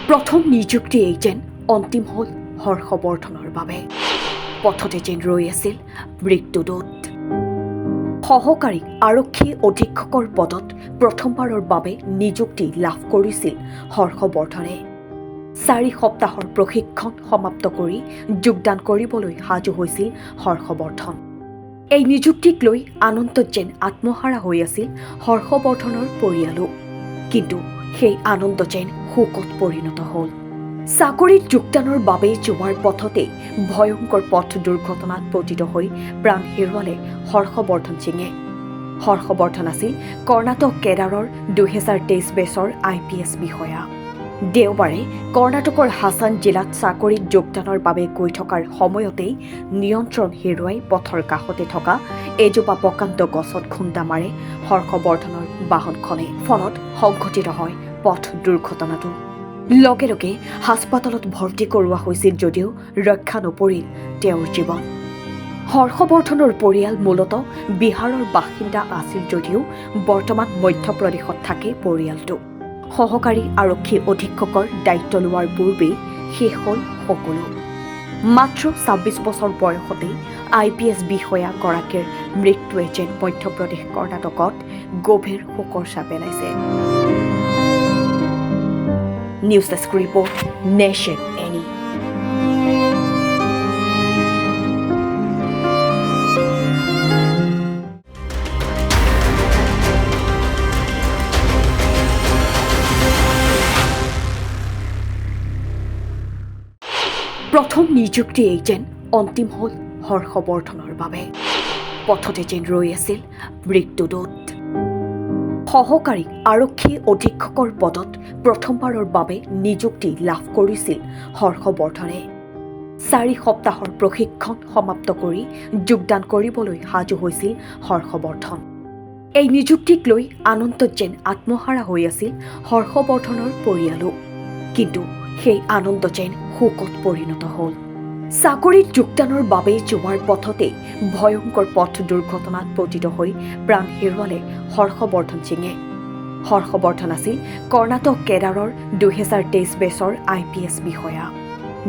প্ৰথম নিযুক্তি যেন অন্তিম হ'ল হৰ্ষবৰ্ধনৰ বাবে। পথতে যেন ৰৈ আছিল মৃত্যুদূত। সহকাৰী আৰক্ষী অধীক্ষকৰ পদত প্ৰথমবাৰৰ বাবে নিযুক্তি লাভ কৰিছিল হৰ্ষবৰ্ধনে। 4 সপ্তাহৰ প্ৰশিক্ষণ সমাপ্ত কৰি যোগদান কৰিবলৈ সাজু হৈছিল হৰ্ষবৰ্ধন। এই নিযুক্তিক লৈ আনন্দত যেন আত্মহাৰা হৈ আছিল হৰ্ষবৰ্ধনৰ পৰিয়ালো। কিন্তু সেই আনন্দ যেন শোকত পৰিণত হ'ল। চাকৰিত যোগদানৰ বাবে যোৱাৰ পথতে ভয়ংকৰ পথ দুৰ্ঘটনাত পতিত হৈ প্ৰাণ হেৰুৱালে হৰ্ষবৰ্ধন সিঙে। হৰ্ষবৰ্ধন আছিল কৰ্ণাটক কেডাৰৰ 2023 বেচৰ IPS বিষয়া। দেওবাৰে কৰ্ণাটকৰ হাছান জিলাত চাকৰিত যোগদানৰ বাবে গৈ থকাৰ সময়তেই নিয়ন্ত্ৰণ হেৰুৱাই পথৰ কাষতে থকা এজোপা প্ৰকাণ্ড গছত খুন্দা মাৰে হৰ্ষবৰ্ধনৰ বাহনখনে। ফলত সংঘটিত হয় পথ দুৰ্ঘটনাটো। লগে লগে হাস্পতালত ভৰ্তি কৰোৱা হৈছিল যদিও ৰক্ষা নপৰিল তেওঁৰ জীৱন। হৰ্ষবৰ্ধনৰ পৰিয়াল মূলতঃ বিহাৰৰ বাসিন্দা আছিল যদিও বৰ্তমান মধ্যপ্ৰদেশত থাকে পৰিয়ালটো। সহকাৰী আৰক্ষী অধীক্ষকৰ দায়িত্ব লোৱাৰ পূৰ্বেই শেষ হ'ল সকলো। মাত্ৰ 26 বছৰ বয়সতেই IPS বিষয়াগৰাকীৰ মৃত্যুৱে যেন মধ্যপ্ৰদেশ কৰ্ণাটকত গভীৰ শোকৰ ছাপ পেলাইছে। News desk report, nation any. প্ৰথম নিযুক্তি যেন অন্তিম হ'ল হৰ্ষবৰ্ধনৰ বাবে। পথতে যেন ৰৈ আছিল মৃত্যুদূত। সহকাৰী আৰক্ষী অধীক্ষকৰ পদত প্ৰথমবাৰৰ বাবে নিযুক্তি লাভ কৰিছিল হৰ্ষবৰ্ধনে। 4 সপ্তাহৰ প্ৰশিক্ষণ সমাপ্ত কৰি যোগদান কৰিবলৈ সাজু হৈছিল হৰ্ষবৰ্ধন। এই নিযুক্তিক লৈ আনন্দত যেন আত্মহাৰা হৈ আছিল হৰ্ষবৰ্ধনৰ পৰিয়ালো। কিন্তু সেই আনন্দ যেন শোকত পৰিণত হ'ল। চাকৰিত যোগদানৰ বাবে যোৱাৰ পথতে ভয়ংকৰ পথ দুৰ্ঘটনাত পতিত হৈ প্ৰাণ হেৰুৱালে হৰ্ষবৰ্ধন সিঙে। হৰ্ষবৰ্ধন আছিল কৰ্ণাটক কেডাৰৰ 2023 বেচৰ IPS বিষয়া।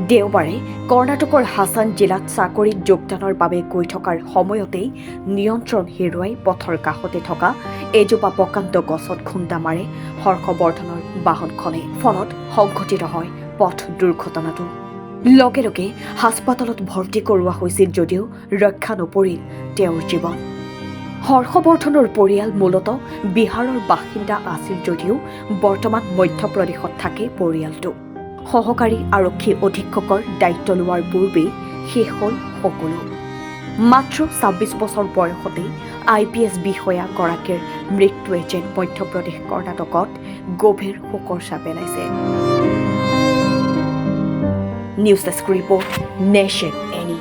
দেওবাৰে কৰ্ণাটকৰ হাছান জিলাত চাকৰিত যোগদানৰ বাবে গৈ থকাৰ সময়তেই নিয়ন্ত্ৰণ হেৰুৱাই পথৰ কাষতে থকা এজোপা প্ৰকাণ্ড গছত খুন্দা মাৰে হৰ্ষবৰ্ধনৰ বাহনখনে। ফলত সংঘটিত হয় পথ দুৰ্ঘটনাটো। লগে লগে হাস্পতালত ভৰ্তি কৰোৱা হৈছিল যদিও ৰক্ষা নপৰিল তেওঁৰ জীৱন। হৰ্ষবৰ্ধনৰ পৰিয়াল মূলতঃ বিহাৰৰ বাসিন্দা আছিল যদিও বৰ্তমান মধ্যপ্ৰদেশত থাকে পৰিয়ালটো। সহকাৰী আৰক্ষী অধীক্ষকৰ দায়িত্ব লোৱাৰ পূৰ্বেই শেষ হ'ল সকলো। মাত্ৰ 26 বছৰ বয়সতেই IPS বিষয়াগৰাকীৰ মৃত্যুৱে যেন মধ্যপ্ৰদেশ কৰ্ণাটকত গভীৰ শোকৰ ছাপ পেলাইছে। News desk report, nation any.